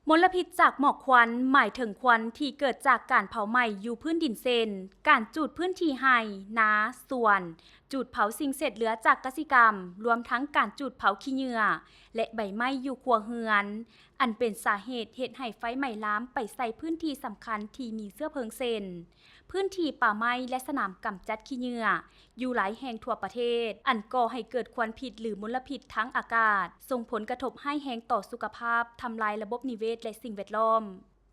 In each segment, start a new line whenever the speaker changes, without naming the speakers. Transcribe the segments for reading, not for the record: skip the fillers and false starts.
มลพิษจากหมอกควันหมายถึงควันที่เกิดจากการเผาไหม้อยู่พื้นดินเซนการจูดพื้นที่ไร่นาสวนจูดเผาสิ่งเศษเหลือจากกสิกรรมรวมทั้งการจูดเผาขี้เหงื่อและใบไม้อยู่ครัวเรือนอันเป็นสาเหตุให้ไฟไหม้ลามไปใส่พื้นที่สำคัญที่มีเชื้อเพลิงเซนพื้นที่ป่าไม้และสนามกำจัดขี้เหงื่ออยู่หลายแห่งทั่วประเทศอันก่อให้เกิดควันพิษหรือมลพิษทั้งอากาศส่งผลกระทบให้แรงต่อสุขภาพทำลายระบบนิเวศและสิ่งแวดล้อม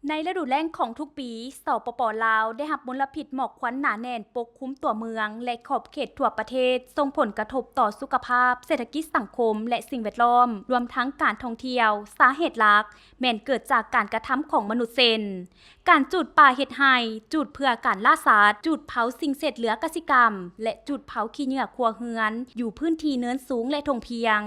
ในฤดูแล้งของทุกปีสปป.ลาวได้รับมลพิษหมอกควันหนาแน่นปกคลุมตัวเมืองและขอบเขตทั่วประเทศส่งผลกระทบต่อสุขภาพเศรษฐกิจสังคมและสิ่งแวดล้อมรวมทั้งการท่องเที่ยวสาเหตุหลักแม่นเกิดจากการกระทำของมนุษย์เซนการจุดป่าเฮ็ดไร่จุดเพื่อการล่าสัตว์จุดเผาสิ่งเศษเหลือกสิกรรมและจุดเผาขี้เหงื่อครัวเรือนอยู่พื้นที่เนินสูงและทงเพียง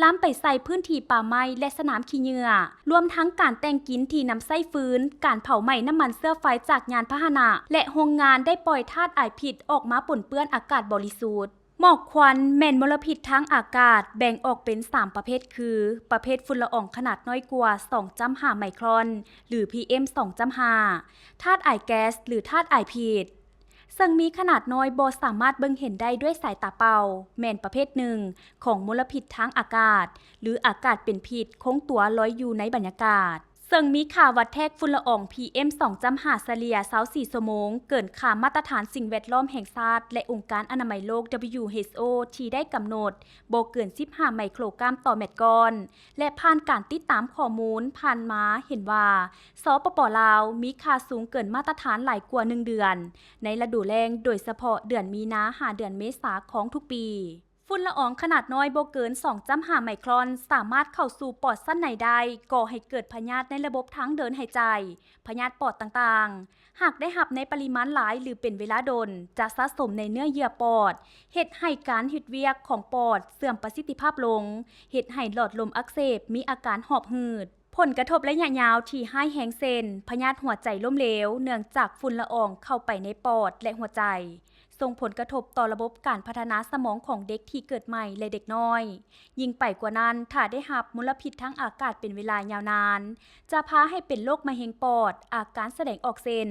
ล้ำไปใส่พื้นที่ป่าไม้และสนามขี้เหงื่อรวมทั้งการแต่งกินที่นำไส้ฟื้นการเผาไหม้น้ำมันเสื้อไฟจากยานพาหนะและโรงงานได้ปล่อยธาตุอายพิษออกมาปนเปื้อนอากาศบริสุทธิ์หมอกควันแม่นมลพิษทางอากาศแบ่งออกเป็น3ประเภทคือประเภทฝุ่นละอองขนาดน้อยกว่า 2.5 ไมครอนหรือ PM 2.5 ธาตุอายแก๊สหรือธาตุอายพิษซึ่งมีขนาดน้อยบ่สามารถเบิ่งเห็นได้ด้วยสายตาเปล่าแม่นประเภทหนึ่งของมลพิษทางอากาศหรืออากาศเป็นพิษคงตัวลอยอยู่ในบรรยากาศซึ่งมีค่าวัดแทกฝุ่นละออง PM 2.5 เฉลี่ย24ชั่วโมงเกินค่ามาตรฐานสิ่งแวดล้อมแห่งชาติและองค์การอนามัยโลก WHO ที่ได้กำหนดบ่เกิน15ไมโครกรัมต่อเม็ดก้อนและผ่านการติดตามข้อมูลผ่านมาเห็นว่าสปป.ลาวมีค่าสูงเกินมาตรฐานหลายกว่า1เดือนในฤดูแล้งโดยเฉพาะเดือนมีนาหาเดือนเมษาของทุกปีฝุ่นละอองขนาดน้อยบ่เกิน 2.5 ไมครอนสามารถเข้าสู่ปอดชั้นในได้ก่อให้เกิดพยาธิในระบบทางเดินหายใจพยาธิปอดต่างๆหากได้รับในปริมาณหลายหรือเป็นเวลาดนจะสะสมในเนื้อเยื่อปอดเฮ็ดให้การเฮ็ดเวียกของปอดเสื่อมประสิทธิภาพลงเฮ็ดให้หลอดลมอักเสบมีอาการหอบหืดผลกระทบระยะยาวที่ให้แห้งเส้นพยาธิหัวใจล้มเหลวเนื่องจากฝุ่นละอองเข้าไปในปอดและหัวใจส่งผลกระทบต่อระบบการพัฒนาสมองของเด็กที่เกิดใหม่และเด็กน้อยยิ่งไปกว่านั้นถ้าได้รับมลพิษทั้งอากาศเป็นเวลายาวนานจะพาให้เป็นโรคมะเร็งปอดอาการแสดงออกเช่น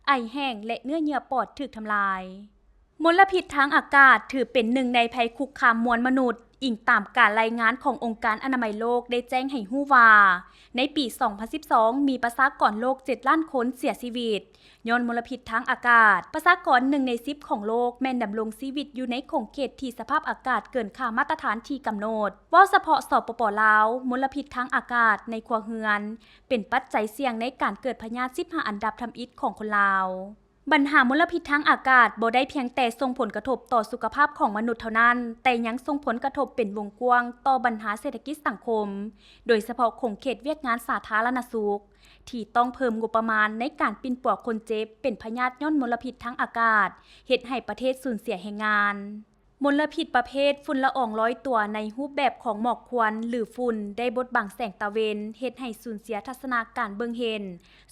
ไอแห้งและเนื้อเยื่อปอดถูกทำลายมลพิษทางอากาศถือเป็นหนึ่งในภัยคุกคามมวลมนุษย์อิงตามการรายงานขององค์การอนามัยโลกได้แจ้งให้รู้ว่าในปี 2012 มีประชากรโลก 7 ล้านคนเสียชีวิตย้อนมลพิษทางอากาศประชากร1 ใน 10 ของโลกแม่นดำรงชีวิตอยู่ในขอบเขตที่สภาพอากาศเกินค่ามาตรฐานที่กำหนดว่าเฉพาะสปป.ลาวมลพิษทางอากาศในครัวเรือนเป็นปัจจัยเสี่ยงในการเกิดพยาธิ15อันดับทำอิฐของคนลาวปัญหามลพิษทางอากาศบ่ได้เพียงแต่ส่งผลกระทบต่อสุขภาพของมนุษย์เท่านั้นแต่ยังส่งผลกระทบเป็นวงกว้างต่อปัญหาเศรษฐกิจสังคมโดยเฉพาะของเขตเวียกงานสาธารณสุขที่ต้องเพิ่มงบประมาณในการปิ่นป่อคนเจ็บเป็นพยาธิย้อนมลพิษทางอากาศเฮ็ดให้ประเทศสูญเสียแรงงานมลพิษประเภทฝุ่นละอองลอยตัวในรูปแบบของหมอกควันหรือฝุ่นได้บดบังแสงตะเวนเฮ็ดให้สูญเสียทัศนาการเบิ่งเห็น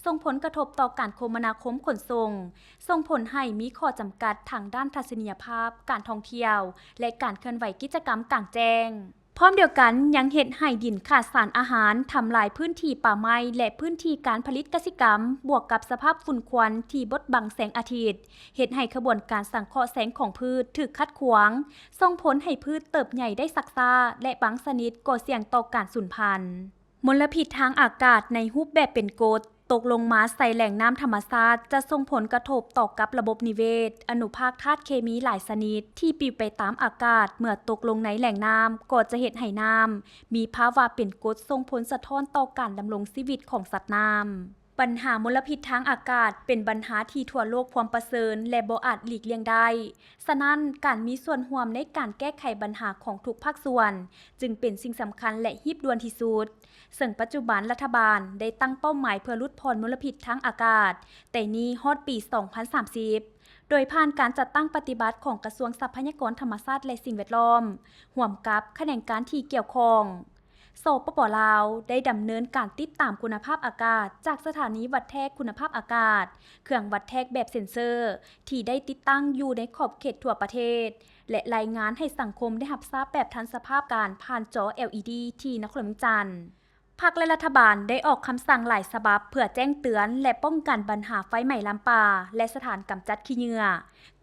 ส่งผลกระทบต่อการคมนาคมขนส่งผลให้มีข้อจำกัดทางด้านทัศนียภาพการท่องเที่ยวและการเคลื่อนไหวกิจกรรมกลางแจ้งพร้อมเดียวกันยังเฮ็ดให้ดินขาดสารอาหารทำลายพื้นที่ป่าไม้และพื้นที่การผลิตกสิกรรมบวกกับสภาพฝุ่นควันที่บดบังแสงอาทิตย์เฮ็ดให้ขบวนการสังเคราะห์แสงของพืชถูกขัดขวางส่งผลให้พืชเติบใหญ่ได้สักซ่าและบางชนิดก็เสี่ยงต่อการสูญพันธุ์มลพิษทางอากาศในรูปแบบเป็นกรดตกลงมาใส่แหล่งน้ำธรรมชาติจะส่งผลกระทบต่อกับระบบนิเวศอนุภาคธาตุเคมีหลายชนิดที่ปลิวไปตามอากาศเมื่อตกลงในแหล่งน้ำก็จะเฮ็ดให้น้ำมีภาวะเป็นกรดส่งผลสะท้อนต่อการดำรงชีวิตของสัตว์น้ำปัญหามลพิษทางอากาศเป็นปัญหาที่ทั่วโลกพร้อมประเสริญและบ่อาจหลีกเลี่ยงได้ฉะนั้นการมีส่วนร่วมในการแก้ไขปัญหาของทุกภาคส่วนจึงเป็นสิ่งสำคัญและรีบด่วนที่สุดซึ่งปัจจุบันรัฐบาลได้ตั้งเป้าหมายเพื่อลดพรมลพิษทางอากาศแต่นี้ฮอดปี 2030 โดยผ่านการจัดตั้งปฏิบัติของกระทรวงทรัพยากรธรรมชาติและสิ่งแวดล้อมร่วมกับแขนงการที่เกี่ยวข้องสปป.ลาวได้ดำเนินการติดตามคุณภาพอากาศจากสถานีวัดแทกคุณภาพอากาศเครื่องวัดแทกแบบเซ็นเซอร์ที่ได้ติดตั้งอยู่ในขอบเขตทั่วประเทศและรายงานให้สังคมได้รับทราบแบบทันสภาพการผ่านจอ LED ที่นครเวียงจันทน์ พรรคและรัฐบาลได้ออกคำสั่งหลายฉบับเพื่อแจ้งเตือนและป้องกันปัญหาไฟไหม้ลามป่าและสถานกำจัดขี้เหงื่อ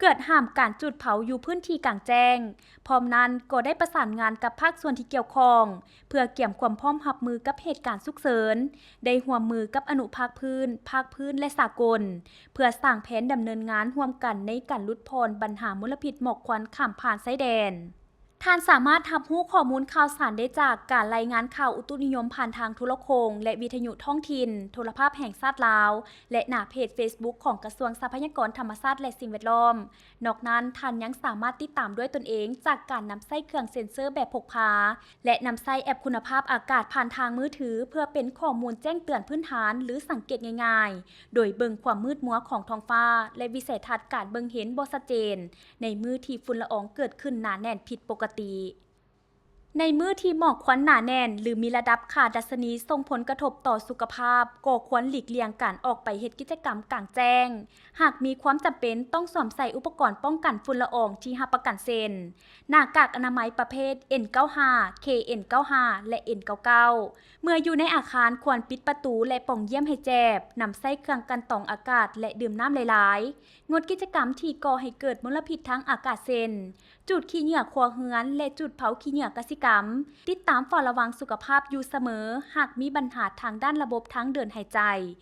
เกิดห้ามการจุดเผาอยู่พื้นที่กลางแจ้งพร้อมนั้นก็ได้ประสานงานกับภาคส่วนที่เกี่ยวข้องเพื่อเกี่ยมความพร้อมรับมือกับเหตุการณ์ฉุกเฉินได้ร่วมมือกับอนุภาคพื้นและสากลเพื่อสร้างแผนดำเนินงานร่วมกันในการลดพรปัญหามลพิษหมอกควันข้ามผ่านชายแดนท่านสามารถรับรู้ข้อมูลข่าวสารได้จากการรายงานข่าวอุตุนิยมผ่านทางโทรโข่งและวิทยุท้องถิ่นโทรภาพแห่งชาติลาวและหน้าเพจ Facebook ของกระทรวงทรัพยากรธรรมชาติและสิ่งแวดล้อมนอกนั้นท่านยังสามารถติดตามด้วยตนเองจากการนำใช้เครื่องเซ็นเซอร์แบบพกพาและนำใช้แอปคุณภาพอากาศผ่านทางมือถือเพื่อเป็นข้อมูลแจ้งเตือนพื้นฐานหรือสังเกตง่ายๆโดยเบิ่งความมืดมัวของท้องฟ้าและวิสัยทัศน์การเบิ่งเห็นบ่ชัดเจนในมื้อที่ฝุ่นละอองเกิดขึ้นหนาแน่นผิดปกติในมื้อที่หมอกควันหนาแน่นหรือมีระดับค่าดัชนีส่งผลกระทบต่อสุขภาพก็ควรหลีกเลี่ยงการออกไปเฮ็ดกิจกรรมกลางแจ้งหากมีความจำเป็นต้องสวมใส่อุปกรณ์ป้องกันฝุ่นละอองที่รับประกันเซ็นหน้ากากอนามัยประเภท N95 KN95 และ N99 เมื่ออยู่ในอาคารควรปิดประตูและป่องเยี่ยมให้แจบนำใส่เครื่องกันกรองอากาศและดื่มน้ำหลายๆงดกิจกรรมที่ก่อให้เกิดมลพิษทางอากาศเช่นจุดขี้เหงื่อครัวเรือนและจุดเผาขี้เหงื่อกสิกรรมติดตามเฝ้าระวังสุขภาพอยู่เสมอหากมีปัญหาทางด้านระบบทางเดินหายใจ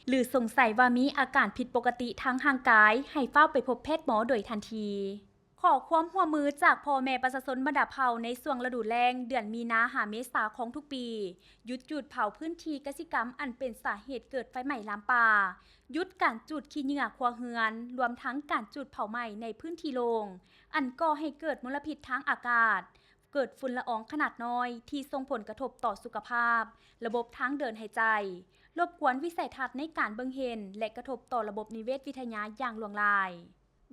หรือสงสัยว่ามีอาการผิดปกติทางร่างกายให้เฝ้าไปพบแพทย์หมอโดยทันทีขอความร่วมมือจากพ่อแม่ประชาชนบรรดาเผ่าในช่วงฤดูแล้งเดือนมีนาหาเมษาของทุกปีหยุดจุดเผาพื้นที่กสิกรรมอันเป็นสาเหตุเกิดไฟไหม้ลามป่าหยุดการจุดขี้เหงื่อครัวเรือนรวมทั้งการจุดเผาไหม้ในพื้นที่โล่งอันก่อให้เกิดมลพิษทางอากาศเกิดฝุ่นละอองขนาดน้อยที่ส่งผลกระทบต่อสุขภาพระบบทางเดินหายใจรบกวนวิสัยทัศน์ในการเบิ่งเห็นและกระทบต่อระบบนิเวศวิทยาอย่างหลวงหลาย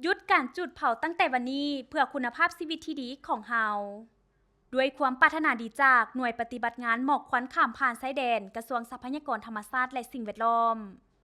หยุดการจุดเผาตั้งแต่วันนี้เพื่อคุณภาพชีวิตที่ดีของเฮาด้วยความปรารถนาดีจากหน่วยปฏิบัติงานหมอกควันข้ามผ่านชายแดนกระทรวงทรัพยากรธรรมชาติและสิ่งแวดล้อม